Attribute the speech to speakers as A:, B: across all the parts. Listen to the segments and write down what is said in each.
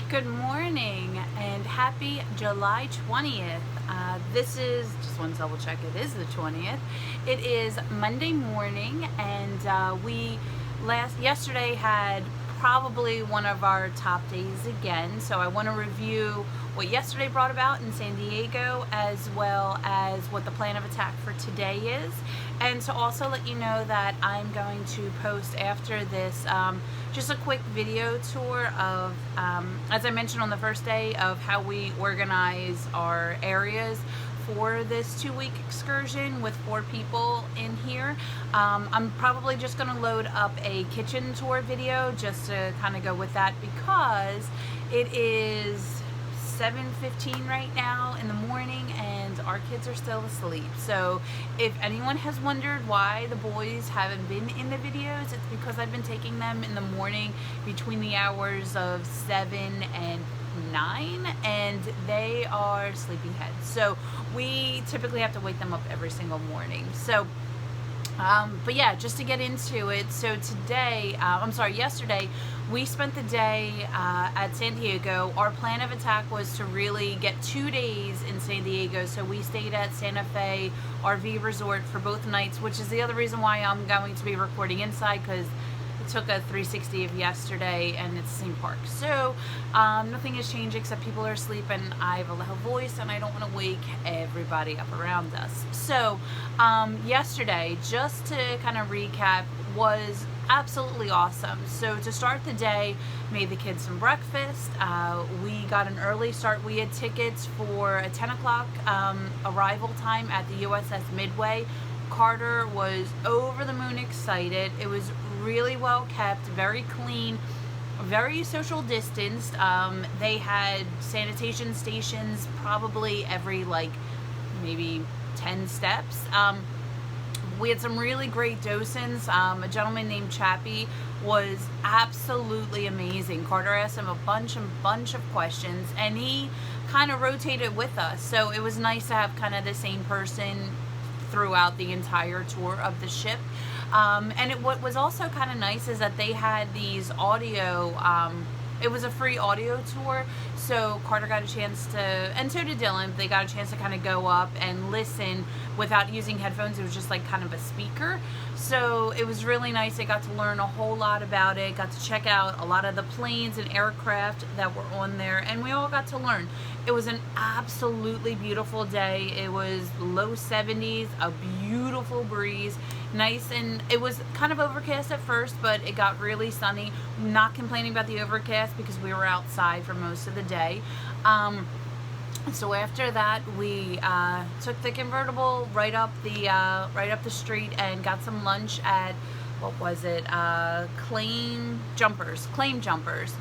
A: Good morning and happy July 20th. This is, just want to double check, it is the 20th. It is Monday morning and yesterday had probably one of our top days again. So I want to review what yesterday brought about in San Diego as well as what the plan of attack for today is. And to also let you know that I'm going to post after this just a quick video tour of, as I mentioned on the first day, of how we organize our areas for this 2-week excursion with 4 people in here. I'm probably just going to load up a kitchen tour video just to kind of go with that because it is 7:15 right now in the morning and our kids are still asleep. So if anyone has wondered why the boys haven't been in the videos, it's because I've been taking them in the morning between the hours of 7 and 9 and they are sleepyheads. So we typically have to wake them up every single morning. So but yeah, just to get into it, so yesterday we spent the day at San Diego. Our plan of attack was to really get 2 days in San Diego, so we stayed at Santa Fe RV Resort for both nights, which is the other reason why I'm going to be recording inside, because it took a 360 of yesterday and it's the same park. So nothing has changed except people are asleep and I have a loud voice and I don't want to wake everybody up around us. So yesterday, just to kind of recap, was absolutely awesome. So to start the day, made the kids some breakfast. We got an early start. We had tickets for a 10 o'clock arrival time at the USS Midway. Carter was over the moon excited. It was really well kept, very clean, very social distanced. They had sanitation stations probably every maybe 10 steps. We had some really great docents. A gentleman named Chappie was absolutely amazing. Carter asked him a bunch of questions and he kind of rotated with us. So it was nice to have kind of the same person throughout the entire tour of the ship. And what was also kind of nice is that they had these audio, it was a free audio tour, so Carter got a chance to, and so did Dylan, they got a chance to kind of go up and listen without using headphones. It was just like kind of a speaker. So it was really nice. They got to learn a whole lot about it, got to check out a lot of the planes and aircraft that were on there, and we all got to learn. It was an absolutely beautiful day. It was low 70s, a beautiful breeze, nice, and it was kind of overcast at first, but it got really sunny. Not complaining about the overcast because we were outside for most of the day. So after that, we took the convertible right up the street and got some lunch at, what was it? Claim Jumpers.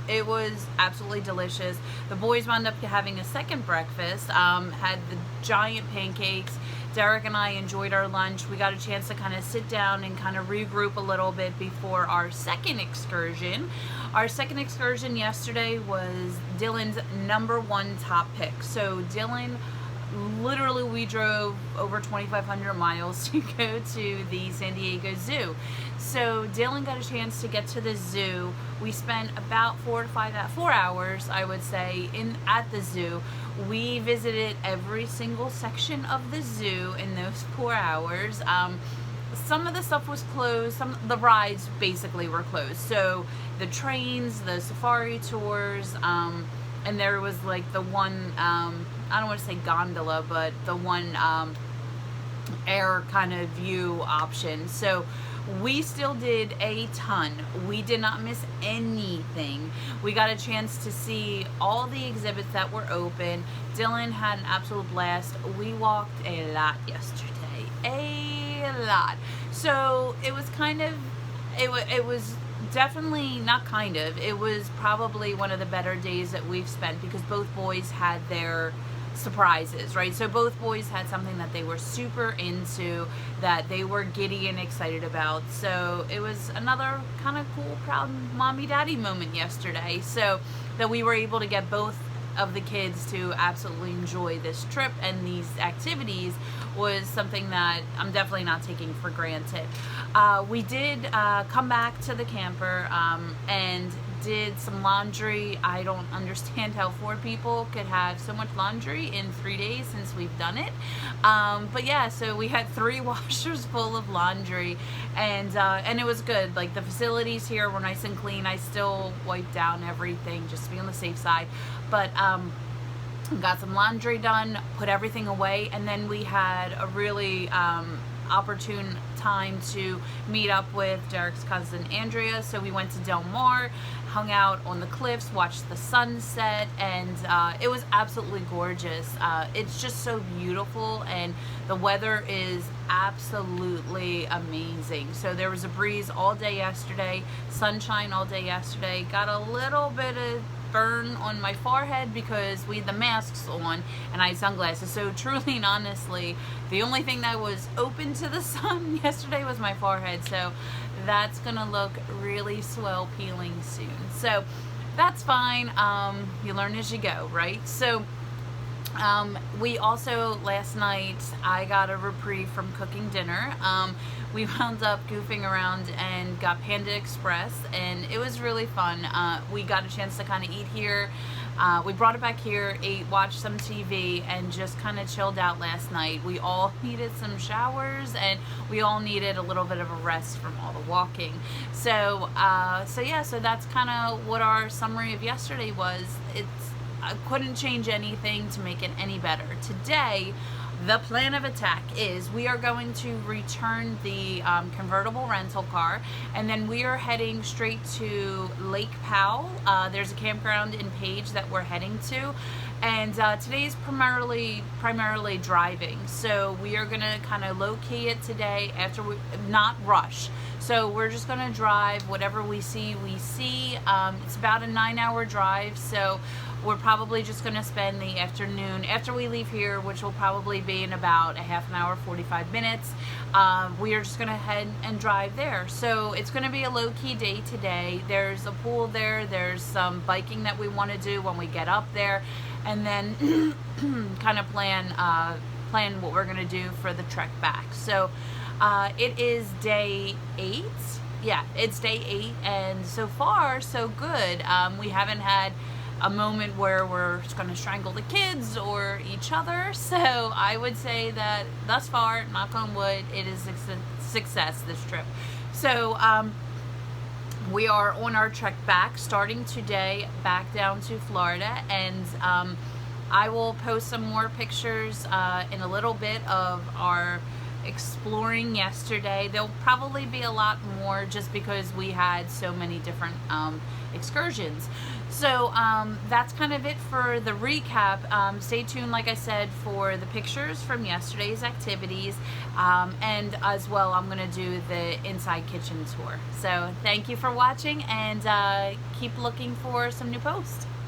A: It was absolutely delicious. The boys wound up having a second breakfast. Had the giant pancakes. Derek and I enjoyed our lunch. We got a chance to kind of sit down and kind of regroup a little bit before our second excursion. Our second excursion yesterday was Dylan's #1 top pick. So Dylan, literally we drove over 2,500 miles to go to the San Diego Zoo. So Dylan got a chance to get to the zoo. We spent about 4 hours, I would say, at the zoo. We visited every single section of the zoo in those 4 hours. Some of the stuff was closed. The rides basically were closed. So the trains, the safari tours, and there was like the one, I don't want to say gondola, but the one air kind of view option. So we still did a ton. We did not miss anything. We got a chance to see all the exhibits that were open. Dylan had an absolute blast. We walked a lot yesterday. A lot. So it was kind of, it was definitely not kind of, it was probably one of the better days that we've spent because both boys had their surprises, right? So both boys had something that they were super into, that they were giddy and excited about. So it was another kind of cool, proud mommy daddy moment yesterday. So that we were able to get both of the kids to absolutely enjoy this trip and these activities was something that I'm definitely not taking for granted. We did come back to the camper and did some laundry. I don't understand how 4 people could have so much laundry in 3 days since we've done it. But yeah, so we had 3 washers full of laundry, and it was good. Like, the facilities here were nice and clean. I still wiped down everything just to be on the safe side, but got some laundry done, put everything away, and then we had a really opportune time to meet up with Derek's cousin Andrea. So we went to Del Mar, hung out on the cliffs, watched the sunset, and it was absolutely gorgeous. It's just so beautiful, and the weather is absolutely amazing. So there was a breeze all day yesterday, sunshine all day yesterday. Got a little bit of burn on my forehead because we had the masks on and I had sunglasses. So truly and honestly, the only thing that was open to the sun yesterday was my forehead. So that's gonna look really swell peeling soon. So that's fine. You learn as you go, right? So we also, last night, I got a reprieve from cooking dinner. We wound up goofing around and got Panda Express, and it was really fun. We got a chance to kind of eat here. We brought it back here, ate, watched some TV, and just kind of chilled out last night. We all needed some showers, and we all needed a little bit of a rest from all the walking. So yeah, so that's kind of what our summary of yesterday was. I couldn't change anything to make it any better. Today, the plan of attack is we are going to return the convertible rental car, and then we are heading straight to Lake Powell. There's a campground in Page that we're heading to, and today is primarily driving. So we are gonna kind of locate it today after we not rush. So we're just gonna drive whatever we see. It's about a 9-hour drive, so we're probably just going to spend the afternoon after we leave here, which will probably be in about a half an hour, 45 minutes. We are just going to head and drive there. So it's going to be a low-key day today. There's a pool there. There's some biking that we want to do when we get up there, and then kind of plan what we're going to do for the trek back. So it is day 8. Yeah, it's day 8, and so far so good. We haven't had a moment where we're just going to strangle the kids or each other. So I would say that thus far, knock on wood, it is a success, this trip. So we are on our trek back, starting today, back down to Florida, and I will post some more pictures in a little bit of our exploring yesterday. There'll probably be a lot more just because we had so many different excursions. So that's kind of it for the recap. Stay tuned, like I said, for the pictures from yesterday's activities, and as well I'm going to do the inside kitchen tour. So thank you for watching, and keep looking for some new posts.